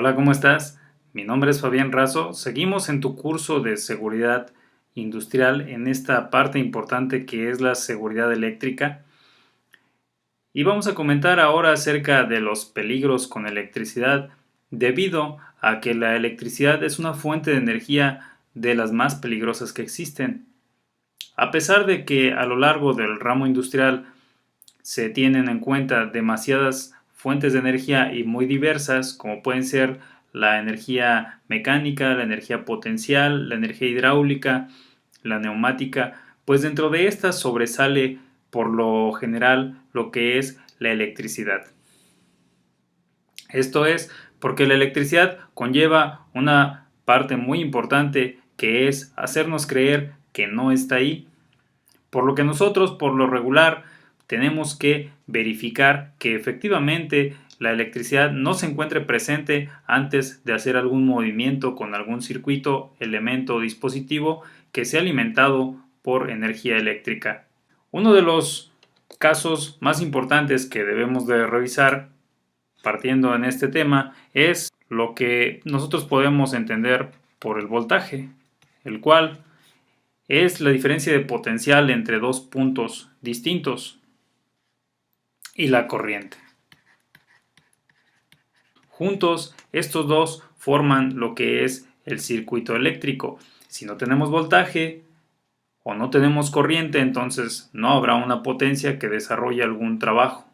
Hola, ¿cómo estás? Mi nombre es Fabián Razo. Seguimos en tu curso de seguridad industrial en esta parte importante que es la seguridad eléctrica. Y vamos a comentar ahora acerca de los peligros con electricidad debido a que la electricidad es una fuente de energía de las más peligrosas que existen. A pesar de que a lo largo del ramo industrial se tienen en cuenta demasiadas fuentes de energía y muy diversas, como pueden ser la energía mecánica, la energía potencial, la energía hidráulica, la neumática, pues dentro de estas sobresale por lo general lo que es la electricidad. Esto es porque la electricidad conlleva una parte muy importante que es hacernos creer que no está ahí, por lo que nosotros por lo regular tenemos que verificar que efectivamente la electricidad no se encuentre presente antes de hacer algún movimiento con algún circuito, elemento o dispositivo que sea alimentado por energía eléctrica. Uno de los casos más importantes que debemos de revisar partiendo en este tema es lo que nosotros podemos entender por el voltaje, el cual es la diferencia de potencial entre dos puntos distintos y la corriente. Juntos, estos dos forman lo que es el circuito eléctrico. Si no tenemos voltaje o no tenemos corriente, entonces no habrá una potencia que desarrolle algún trabajo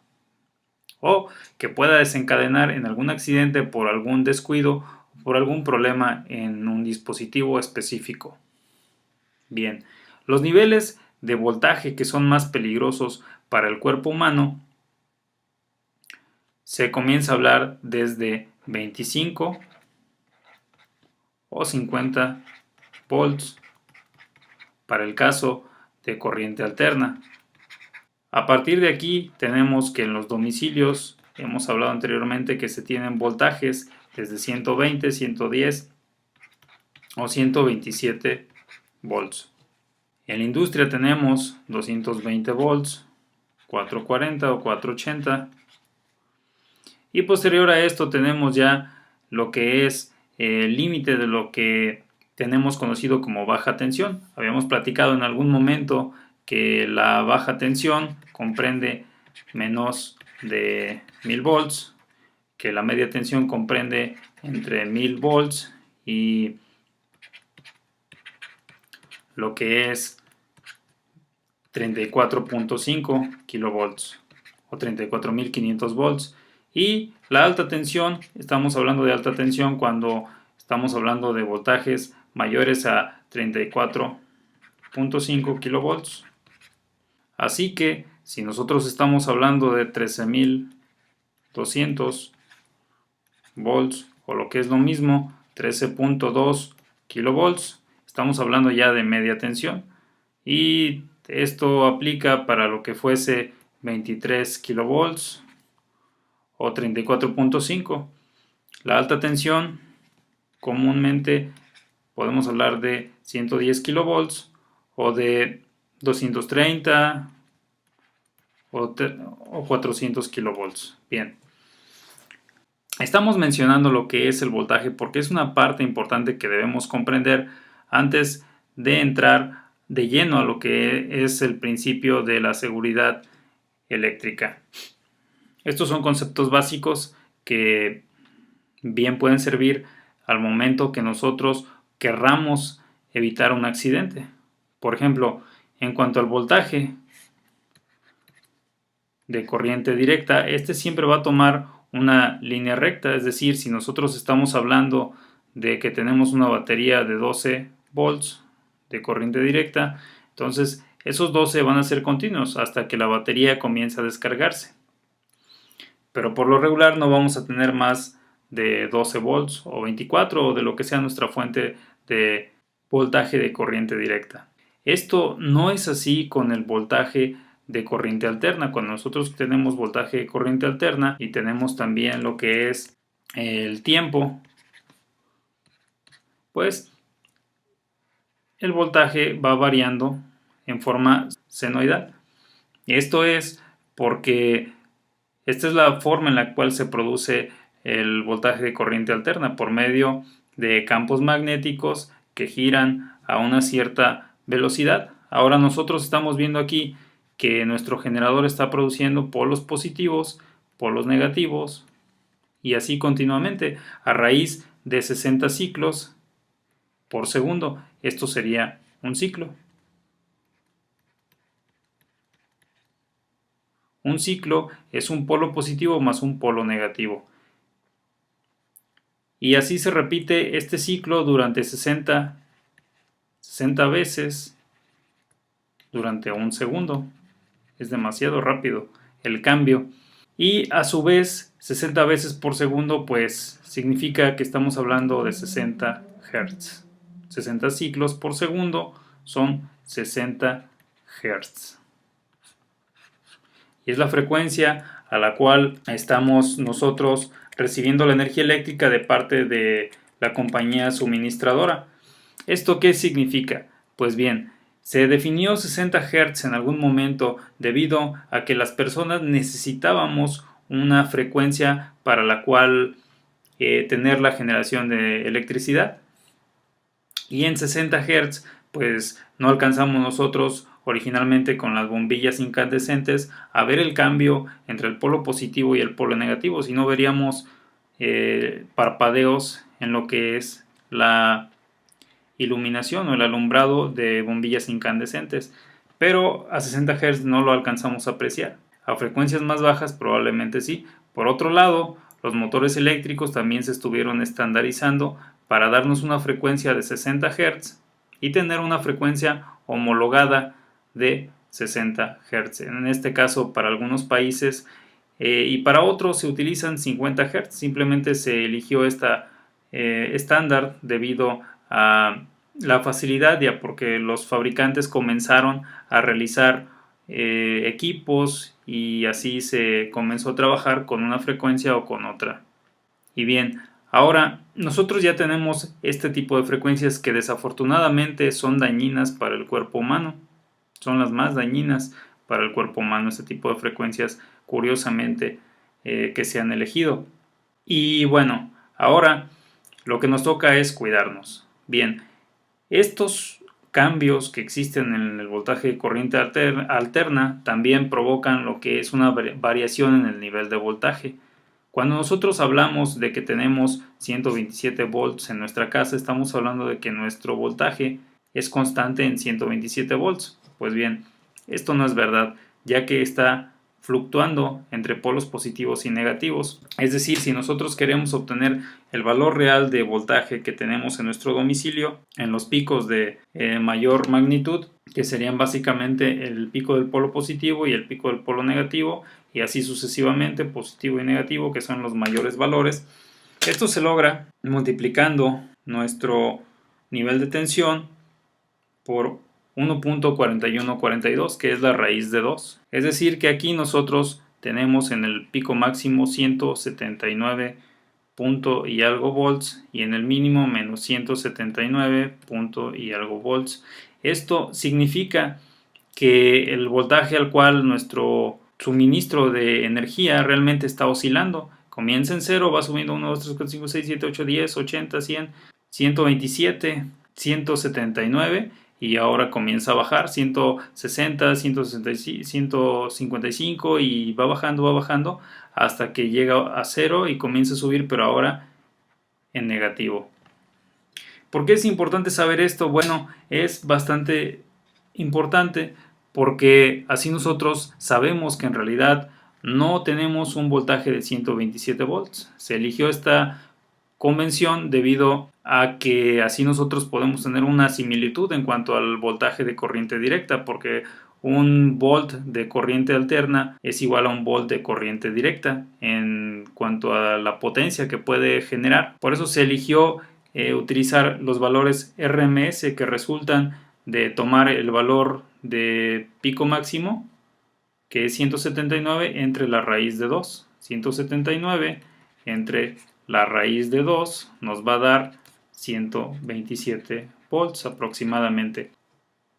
o que pueda desencadenar en algún accidente por algún descuido o por algún problema en un dispositivo específico. Bien, los niveles de voltaje que son más peligrosos para el cuerpo humano se comienza a hablar desde 25 o 50 volts para el caso de corriente alterna. A partir de aquí tenemos que en los domicilios hemos hablado anteriormente que se tienen voltajes desde 120, 110 o 127 volts. En la industria tenemos 220 volts, 440 o 480. Y posterior a esto tenemos ya lo que es el límite de lo que tenemos conocido como baja tensión. Habíamos platicado en algún momento que la baja tensión comprende menos de 1000 volts, que la media tensión comprende entre 1000 volts y lo que es 34.5 kilovolts o 34.500 volts. Y la alta tensión, estamos hablando de alta tensión cuando estamos hablando de voltajes mayores a 34.5 kilovolts. Así que si nosotros estamos hablando de 13.200 volts o lo que es lo mismo 13.2 kilovolts, estamos hablando ya de media tensión. Y esto aplica para lo que fuese 23 kilovolts o 34.5. La alta tensión comúnmente podemos hablar de 110 kilovolts o de 230 o 400 kilovolts. Bien. Estamos mencionando lo que es el voltaje porque es una parte importante que debemos comprender antes de entrar de lleno a lo que es el principio de la seguridad eléctrica. Estos son conceptos básicos que bien pueden servir al momento que nosotros querramos evitar un accidente. Por ejemplo, en cuanto al voltaje de corriente directa, este siempre va a tomar una línea recta, es decir, si nosotros estamos hablando de que tenemos una batería de 12 volts de corriente directa, entonces esos 12 van a ser continuos hasta que la batería comience a descargarse. Pero por lo regular no vamos a tener más de 12 volts o 24 o de lo que sea nuestra fuente de voltaje de corriente directa. Esto no es así con el voltaje de corriente alterna. Cuando nosotros tenemos voltaje de corriente alterna y tenemos también lo que es el tiempo, pues el voltaje va variando en forma senoidal. Esto es porque esta es la forma en la cual se produce el voltaje de corriente alterna por medio de campos magnéticos que giran a una cierta velocidad. Ahora nosotros estamos viendo aquí que nuestro generador está produciendo polos positivos, polos negativos y así continuamente a raíz de 60 ciclos por segundo. Esto sería un ciclo. Un ciclo es un polo positivo más un polo negativo. Y así se repite este ciclo durante 60 veces durante un segundo. Es demasiado rápido el cambio. Y a su vez 60 veces por segundo pues significa que estamos hablando de 60 Hz. 60 ciclos por segundo son 60 Hz. Y es la frecuencia a la cual estamos nosotros recibiendo la energía eléctrica de parte de la compañía suministradora. ¿Esto qué significa? Pues bien, se definió 60 Hz en algún momento debido a que las personas necesitábamos una frecuencia para la cual tener la generación de electricidad. Y en 60 Hz pues no alcanzamos nosotros originalmente con las bombillas incandescentes a ver el cambio entre el polo positivo y el polo negativo, sino veríamos parpadeos en lo que es la iluminación o el alumbrado de bombillas incandescentes, pero a 60 Hz no lo alcanzamos a apreciar. A frecuencias más bajas probablemente sí. Por otro lado, los motores eléctricos también se estuvieron estandarizando para darnos una frecuencia de 60 Hz y tener una frecuencia homologada de 60 Hz. En este caso, para algunos países y para otros se utilizan 50 Hz. Simplemente se eligió esta estándar debido a la facilidad, ya porque los fabricantes comenzaron a realizar equipos y así se comenzó a trabajar con una frecuencia o con otra. Y bien, ahora nosotros ya tenemos este tipo de frecuencias que desafortunadamente son dañinas para el cuerpo humano. Son las más dañinas para el cuerpo humano, este tipo de frecuencias curiosamente que se han elegido. Y bueno, ahora lo que nos toca es cuidarnos. Bien, estos cambios que existen en el voltaje de corriente alterna también provocan lo que es una variación en el nivel de voltaje. Cuando nosotros hablamos de que tenemos 127 volts en nuestra casa, estamos hablando de que nuestro voltaje es constante en 127 volts. Pues bien, esto no es verdad, ya que está fluctuando entre polos positivos y negativos. Es decir, si nosotros queremos obtener el valor real de voltaje que tenemos en nuestro domicilio, en los picos de mayor magnitud, que serían básicamente el pico del polo positivo y el pico del polo negativo, y así sucesivamente, positivo y negativo, que son los mayores valores. Esto se logra multiplicando nuestro nivel de tensión por 1.4142, que es la raíz de 2. Es decir, que aquí nosotros tenemos en el pico máximo 179 punto y algo volts y en el mínimo menos 179 punto y algo volts. Esto significa que el voltaje al cual nuestro suministro de energía realmente está oscilando. Comienza en 0, va subiendo 1, 2, 3, 4, 5, 6, 7, 8, 10, 80, 100, 127, 179 y ahora comienza a bajar 160, 155 y va bajando hasta que llega a 0 y comienza a subir, pero ahora en negativo. ¿Por qué es importante saber esto? Bueno, es bastante importante porque así nosotros sabemos que en realidad no tenemos un voltaje de 127 volts. Se eligió esta convención debido a que así nosotros podemos tener una similitud en cuanto al voltaje de corriente directa, porque un volt de corriente alterna es igual a un volt de corriente directa en cuanto a la potencia que puede generar. Por eso se eligió utilizar los valores RMS que resultan de tomar el valor de pico máximo, que es 179, entre la raíz de 2. 179 entre la raíz de 2 nos va a dar 127 volts aproximadamente.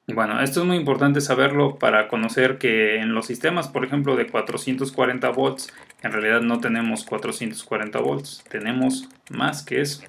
Bueno, esto es muy importante saberlo para conocer que en los sistemas, por ejemplo, de 440 volts, en realidad no tenemos 440 volts, tenemos más que eso.